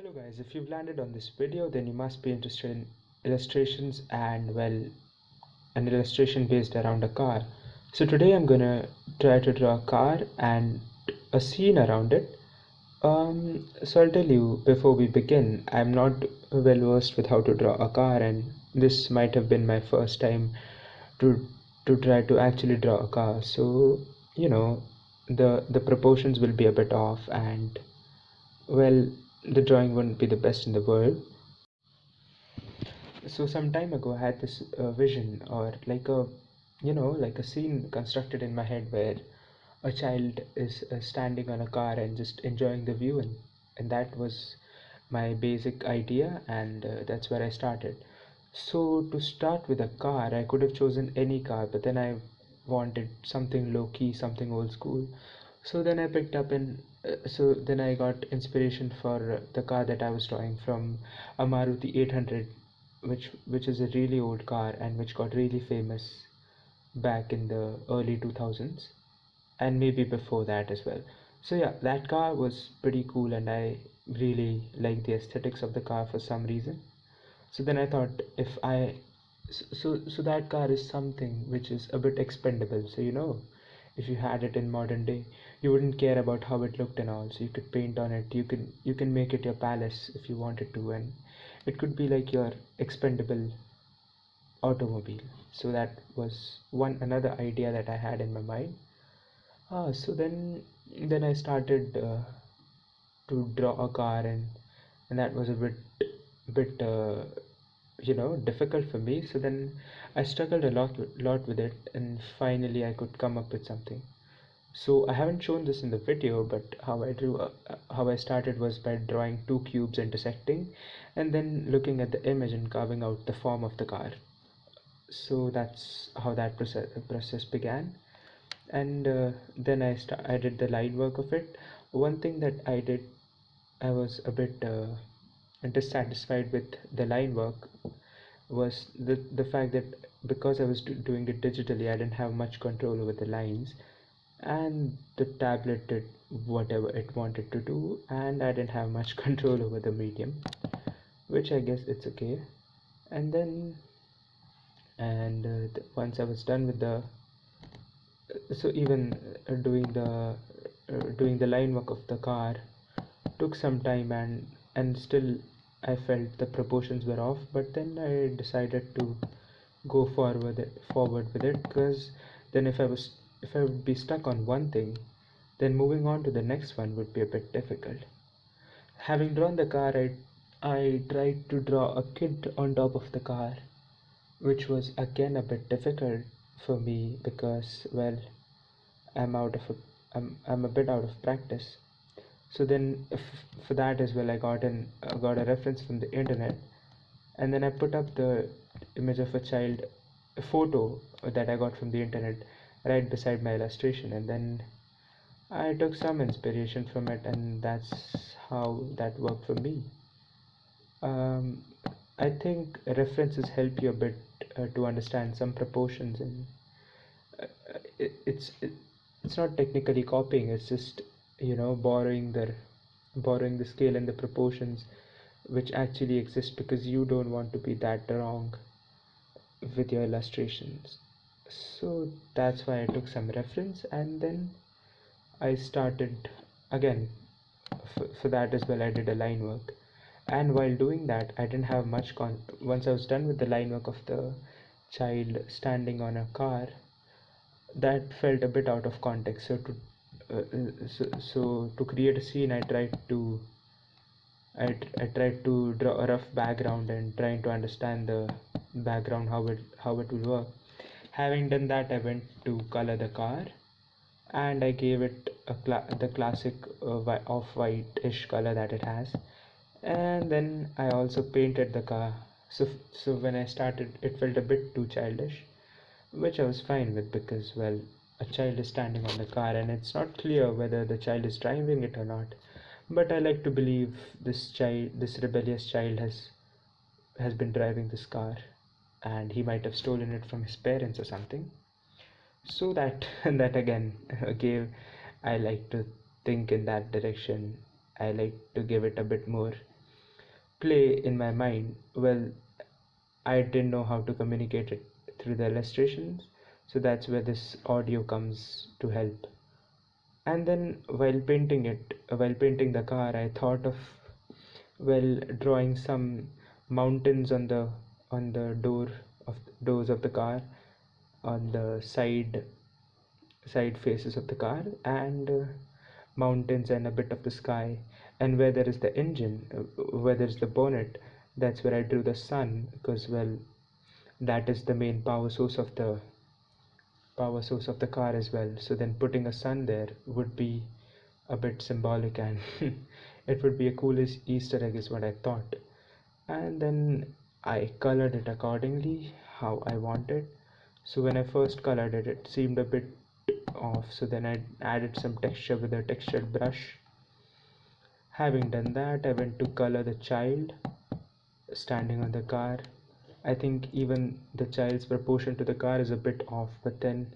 Hello guys, if you've landed on this video then you must be interested in illustrations and an illustration based around a car. So today I'm gonna try to draw a car and a scene around it. So I'll tell you before we begin, I'm not well versed with how to draw a car, and this might have been my first time to try to actually draw a car. So you know the proportions will be a bit off, and well, the drawing wouldn't be the best in the world. So some time ago I had this vision, or like a scene constructed in my head where a child is standing on a car and just enjoying the view, and that was my basic idea, and that's where I started. So to start with a car, I could have chosen any car, but then I wanted something low key, something old school. So then I picked up so then I got inspiration for the car that I was drawing from a Maruti 800, which is a really old car and which got really famous back in the early 2000s, and maybe before that as well. So yeah, that car was pretty cool, and I really liked the aesthetics of the car for some reason. So then I thought, if I so that car is something which is a bit expendable. So if you had it in modern day, you wouldn't care about how it looked and all. So you could paint on it. You can make it your palace if you wanted to, and it could be like your expendable automobile. So that was one another idea that I had in my mind. So then I started to draw a car, and that was a bit difficult for me. So then I struggled a lot with it, and finally I could come up with something. So I haven't shown this in the video, but how I started was by drawing two cubes intersecting, and then looking at the image and carving out the form of the car. So that's how that process began. And then I did the line work of it. One thing that I did, I was a bit dissatisfied with the line work, was the fact that because I was doing it digitally, I didn't have much control over the lines, and the tablet did whatever it wanted to do, and I didn't have much control over the medium, which I guess it's okay. And then once I was done with the so even doing the line work of the car took some time, and still I felt the proportions were off, but then I decided to go forward with it, because then if I would be stuck on one thing, then moving on to the next one would be a bit difficult. Having drawn the car, I tried to draw a kid on top of the car, which was again a bit difficult for me because, well, I'm out of a I'm a bit out of practice. So then for that as well, I got a reference from the internet, and then I put up the image of a child, a photo that I got from the internet, right beside my illustration, and then I took some inspiration from it, and that's how that worked for me. um, I think references help you a bit to understand some proportions, and uh, it, it's it, it's not technically copying. It's just borrowing the scale and the proportions which actually exist, because you don't want to be that wrong with your illustrations. So that's why I took some reference, and then I started again. For that as well, I did a line work, and while doing that, I didn't have much once I was done with the line work of the child standing on a car, that felt a bit out of context. So to create a scene, I tried to draw a rough background and trying to understand the background, how it will work. Having done that, I went to color the car, and I gave it the classic off-white-ish color that it has. And then I also painted the car. So when I started, it felt a bit too childish, which I was fine with, because, well, a child is standing on the car and it's not clear whether the child is driving it or not. But I like to believe this rebellious child has been driving this car, and he might have stolen it from his parents or something. So that that again gave I like to think in that direction. I like to give it a bit more play in my mind. Well, I didn't know how to communicate it through the illustrations, so that's where this audio comes to help. And then while painting the car, I thought of, well, drawing some mountains on the doors of the car, on the side faces of the car, and mountains and a bit of the sky. And where there is the engine, where there is the bonnet, that's where I drew the sun, because, well, that is the main power source of the car as well. So then putting a sun there would be a bit symbolic, and it would be a cool Easter egg is what I thought. And then I colored it accordingly how I wanted. So when I first colored it, it seemed a bit off, so then I added some texture with a textured brush. Having done that, I went to color the child standing on the car. I think even the child's proportion to the car is a bit off, but then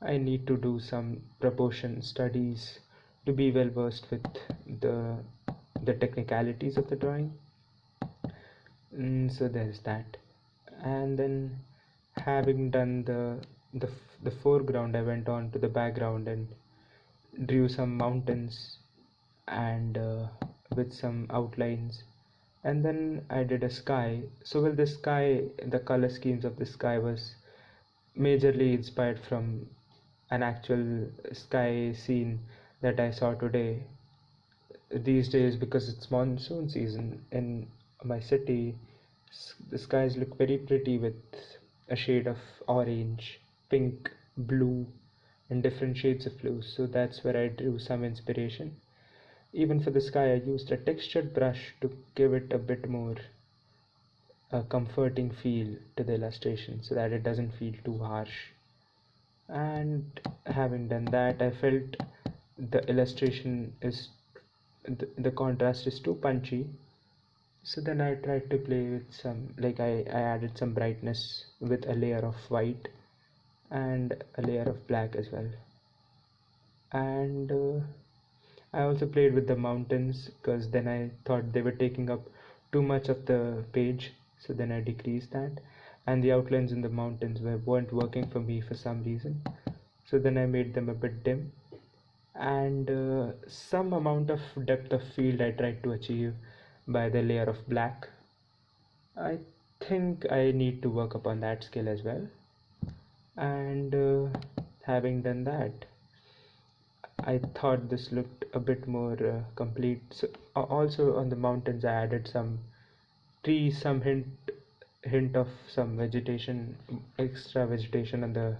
I need to do some proportion studies to be well versed with the the technicalities of the drawing. So there's that. And then, having done the foreground, I went on to the background and drew some mountains, and with some outlines. And then I did a sky. So, well, the sky, the color schemes of the sky was majorly inspired from an actual sky scene that I saw today. These days, because it's monsoon season in my city, the skies look very pretty with a shade of orange, pink, blue, and different shades of blue. So that's where I drew some inspiration. Even for the sky, I used a textured brush to give it a bit more comforting feel to the illustration, so that it doesn't feel too harsh. And having done that, I felt the illustration is the contrast is too punchy. So then I tried to play with some, like, I added some brightness with a layer of white and a layer of black as well. And I also played with the mountains, because then I thought they were taking up too much of the page, so then I decreased that. And the outlines in the mountains weren't working for me for some reason, so then I made them a bit dim. And some amount of depth of field I tried to achieve by the layer of black. I think I need to work upon that skill as well. And having done that, I thought this looked a bit more complete. So also on the mountains, I added some trees, some hint of some vegetation, extra vegetation on the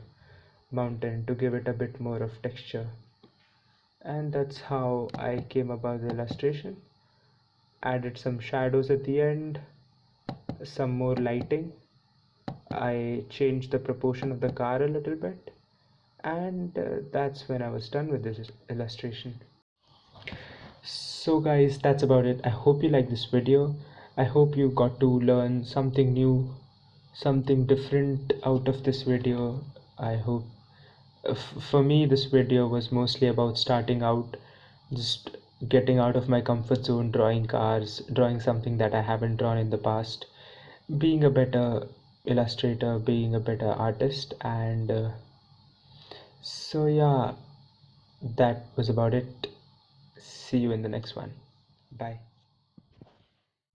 mountain to give it a bit more of texture. And that's how I came about the illustration. Added some shadows at the end, some more lighting. I changed the proportion of the car a little bit, and that's when I was done with this illustration. So guys, that's about it. I hope you like this video. I hope you got to learn something new, something different out of this video. I hope for me this video was mostly about starting out, just getting out of my comfort zone, drawing cars, drawing something that I haven't drawn in the past, being a better illustrator, being a better artist. And so yeah, that was about it. See you in the next one. Bye.